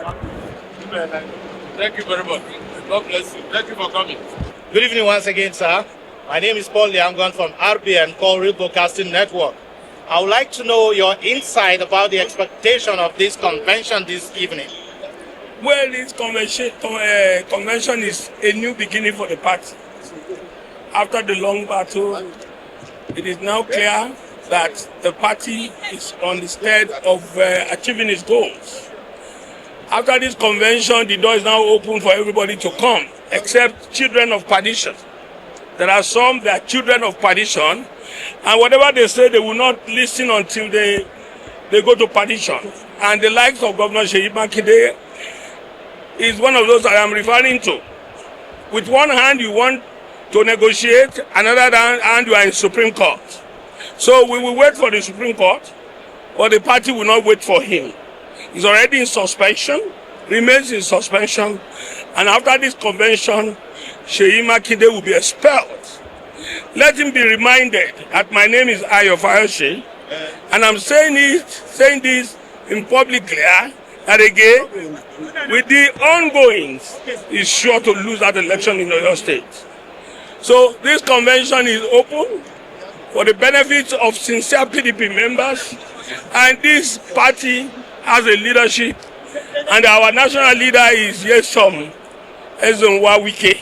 Thank you very much. God bless you. Thank you for coming. Good evening once again, sir. My name is Paul Liangon from RB and Call Real Broadcasting Network. I would like to know your insight about the expectation of this convention this evening. Well, this convention is a new beginning for the party. After the long battle, it is now clear that the party is on the stead of achieving its goals. After this convention, the door is now open for everybody to come, except children of perdition. There are some that are children of perdition, and whatever they say, they will not listen until they go to perdition. And the likes of Governor Seyi Makinde is one of those I am referring to. With one hand, you want to negotiate, another hand, you are in Supreme Court. So we will wait for the Supreme Court, but the party will not wait for him. He's already in suspension, remains in suspension, and after this convention, Seyi Makinde will be expelled. Let him be reminded that my name is Ayodele Fayose, and I'm saying this in public clear, that again, with the ongoing, is sure to lose that election in Oyo State. So this convention is open for the benefit of sincere PDP members, and this party has a leadership, and our national leader is Nyesom Wike,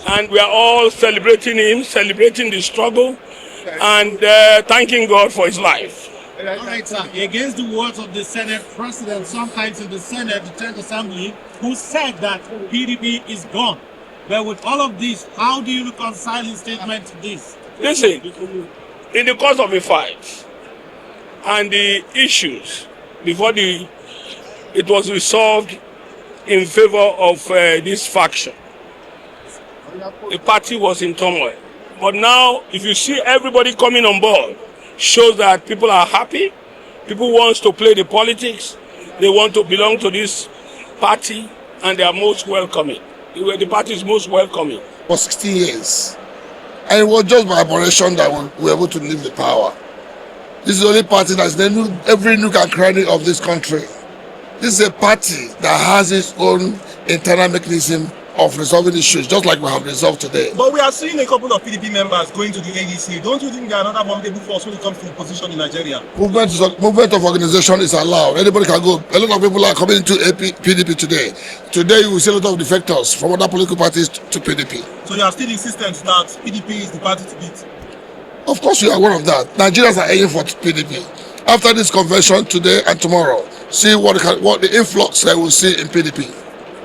and we are all celebrating him, celebrating the struggle, and thanking God for his life. All right, sir. Against the words of the Senate President, sometimes in the Senate, the 10th Assembly, who said that PDP is gone. But with all of this, how do you reconcile his statement to this? Listen, in the course of a fight and the issues before it was resolved in favor of this faction, the party was in turmoil. But now, if you see everybody coming on board, shows that people are happy. People want to play the politics. They want to belong to this party, and they are most welcoming. The party is most welcoming. For 16 years, and it was just by operation that we were able to leave the power. This is the only party that's in every nook and cranny of this country. This is a party that has its own internal mechanism of resolving issues, just like we have resolved today. But we are seeing a couple of PDP members going to the ADC. Don't you think they are another formidable force when it comes to the position in Nigeria? Movement of organization is allowed. Anybody can go. A lot of people are coming into PDP today. Today you will see a lot of defectors from other political parties to PDP. So you are still insistent that PDP is the party to beat? Of course we are aware of that. Nigerians are aiming for PDP. After this convention today and tomorrow, see what the influx they will see in PDP.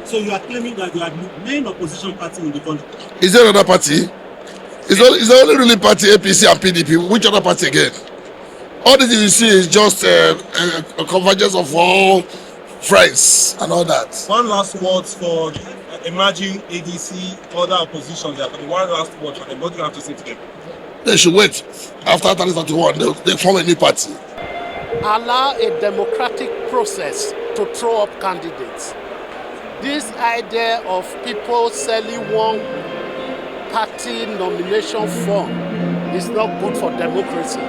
So you are claiming that you are the main opposition party in the country? Is there another party? Is the only ruling party APC and PDP? Which other party again? All this you see is just a convergence of all friends and all that. One last word for emerging ADC, other opposition. One last word for them. What do you have to say to them? They should wait. After 2031, they form a new party. Allow a democratic process to throw up candidates. This idea of people selling one party nomination form is not good for democracy.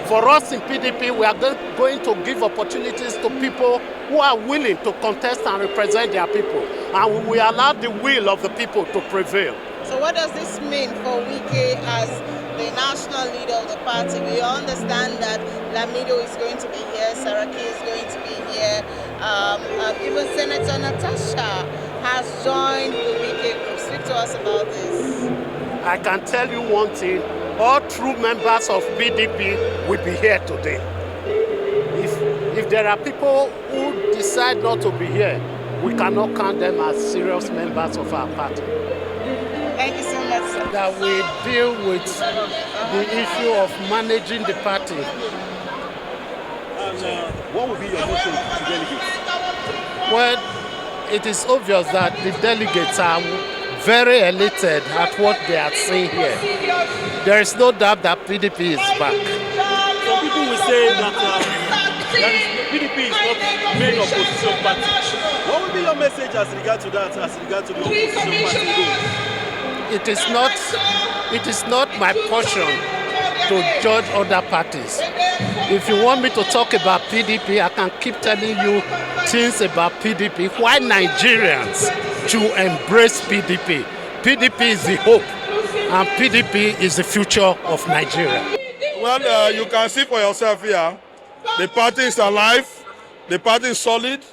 For us in PDP, we are going to give opportunities to people who are willing to contest and represent their people. And we will allow the will of the people to prevail. So what does this mean for Wike as the national leader of the party? We understand that Lamido is going to be here, Saraki is going to be here. Even Senator Natasha has joined the Wike group. Speak to us about this. I can tell you one thing, all true members of PDP will be here today. If there are people who decide not to be here, we cannot count them as serious members of our party. Thank you so much, sir. That we deal with the issue of managing the party. And what would be your message to delegates? Well, it is obvious that the delegates are very elated at what they are seeing here. There is no doubt that PDP is back. Some people will say that PDP is not the main opposition party. What would be your message as regard to that, as regard to the opposition party goals? It is not my portion to judge other parties. If you want me to talk about PDP, I can keep telling you things about PDP. Why Nigerians should embrace PDP? PDP is the hope, and PDP is the future of Nigeria. Well, you can see for yourself here, the party is alive, the party is solid,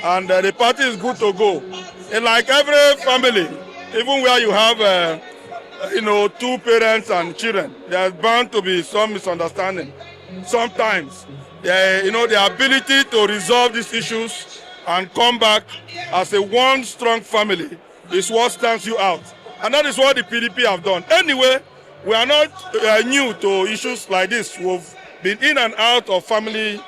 and the party is good to go. And like every family, even where you have, two parents and children, there's bound to be some misunderstanding. Sometimes, the ability to resolve these issues and come back as a one strong family is what stands you out. And that is what the PDP have done. Anyway, we are not new to issues like this. We've been in and out of family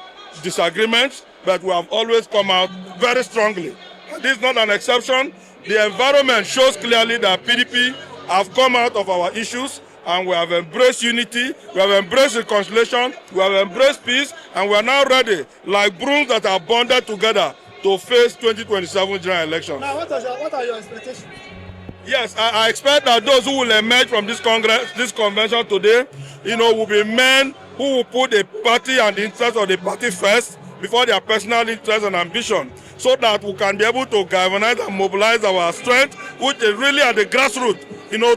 disagreements, but we have always come out very strongly. And this is not an exception. The environment shows clearly that PDP have come out of our issues, and we have embraced unity, we have embraced reconciliation, we have embraced peace, and we are now ready, like brooms that are bonded together, to face 2027 general elections. Now, what are your expectations? Yes, I expect that those who will emerge from this convention today, will be men who will put the party and the interest of the party first before their personal interest and ambition, so that we can be able to galvanize and mobilize our strength, which is really at the grassroots,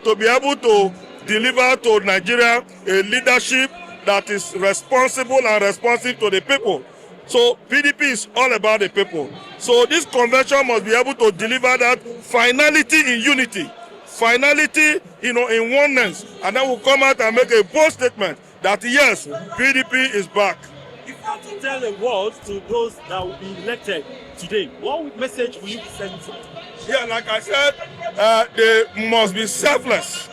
to be able to deliver to Nigeria a leadership that is responsible and responsive to the people. So PDP is all about the people. So this convention must be able to deliver that finality in unity, finality, in oneness, and then we'll come out and make a bold statement that yes, PDP is back. If you have to tell a word to those that will be elected today, what message will you be sending to them? Yeah, like I said, they must be selfless.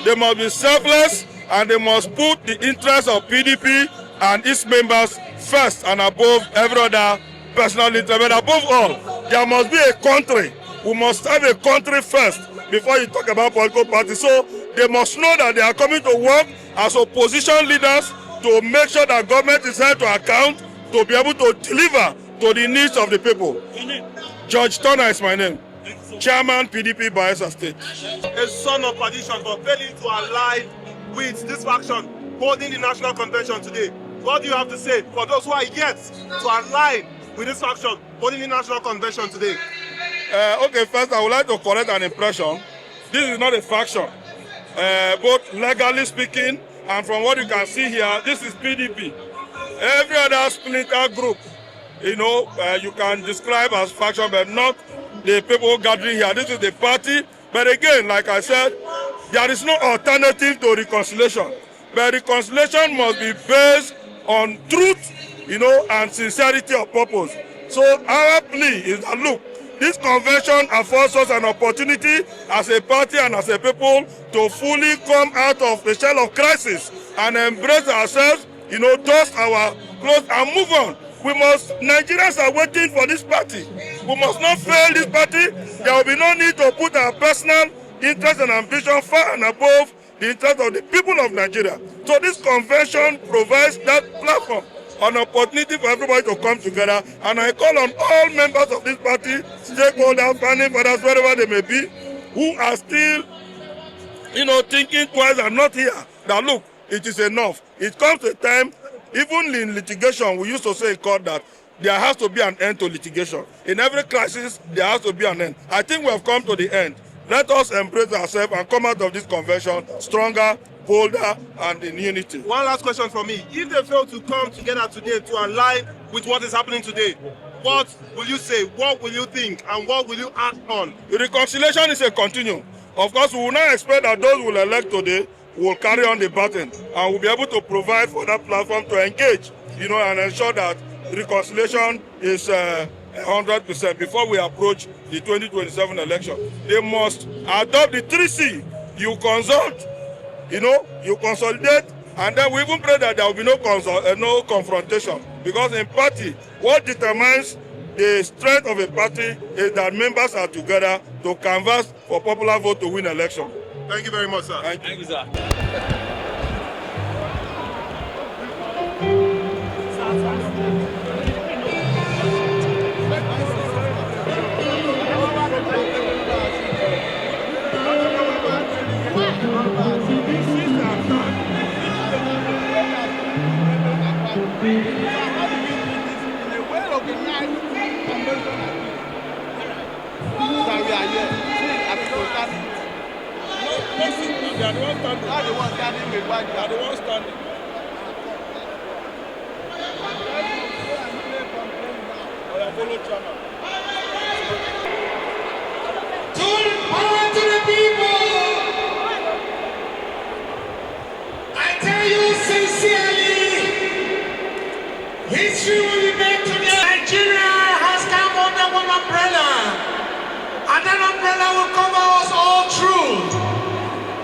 They must be selfless, and they must put the interests of PDP and its members first and above every other personal interest. But above all, there must be a country. We must have a country first before you talk about political parties. So they must know that they are coming to work as opposition leaders to make sure that government is held to account to be able to deliver to the needs of the people. Judge Turnah is my name. Chairman PDP Bayelsa State. A son of Perdition, but failing to align with this faction holding the National Convention today. What do you have to say for those who are yet to align with this faction holding the National Convention today? Okay, first I would like to correct an impression. This is not a faction. Both legally speaking and from what you can see here, this is PDP. Every other splinter group, you can describe as faction, but not the people gathering here. This is the party. But again, like I said, there is no alternative to reconciliation. But reconciliation must be based on truth, and sincerity of purpose. So our plea is that, look, this convention affords us an opportunity as a party and as a people to fully come out of the shell of crisis and embrace ourselves, dust our clothes and move on. Nigerians are waiting for this party. We must not fail this party. There will be no need to put our personal interest and ambition far and above the interest of the people of Nigeria. So this convention provides that platform, an opportunity for everybody to come together. And I call on all members of this party, stakeholders, founding fathers, wherever they may be, who are still, thinking twice and not here, that look, it is enough. It comes a time. Even in litigation, we used to say in court that there has to be an end to litigation. In every crisis, there has to be an end. I think we have come to the end. Let us embrace ourselves and come out of this convention stronger, bolder, and in unity. One last question from me. If they fail to come together today to align with what is happening today, what will you say? What will you think? And what will you act on? The reconciliation is a continuum. Of course, we will not expect that those who will elect today will carry on the baton and will be able to provide for that platform to engage, and ensure that reconciliation is 100% before we approach the 2027 election. They must adopt the 3C. You consult, you consolidate, and then we even pray that there will be no confrontation. Because in party, what determines the strength of a party is that members are together to canvass for popular vote to win election. Thank you very much, sir. Thank you, sir. are here. See, I mean, those standing. They are the ones standing. Not the one standing with white. They are the ones standing. Follow Turnah. Power to the people! I tell you sincerely, history will be made today. Nigeria has come under one umbrella, and that umbrella will cover us all through.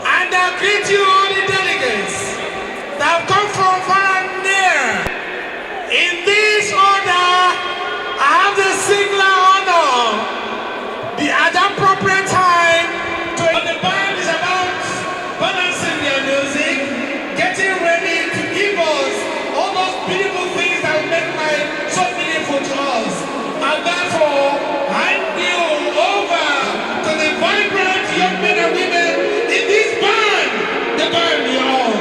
And I greet you all the delegates that have come from far and near. In this order, I have the singular honor, at the appropriate time, the band is about balancing their music, getting ready to give us all those beautiful things that will make life so meaningful to us. And therefore, I give over to the vibrant young men and women in this band, the band we own.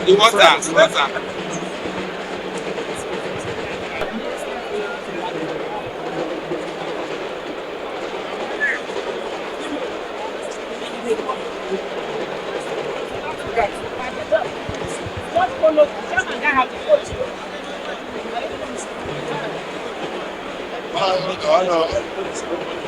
The water. I know.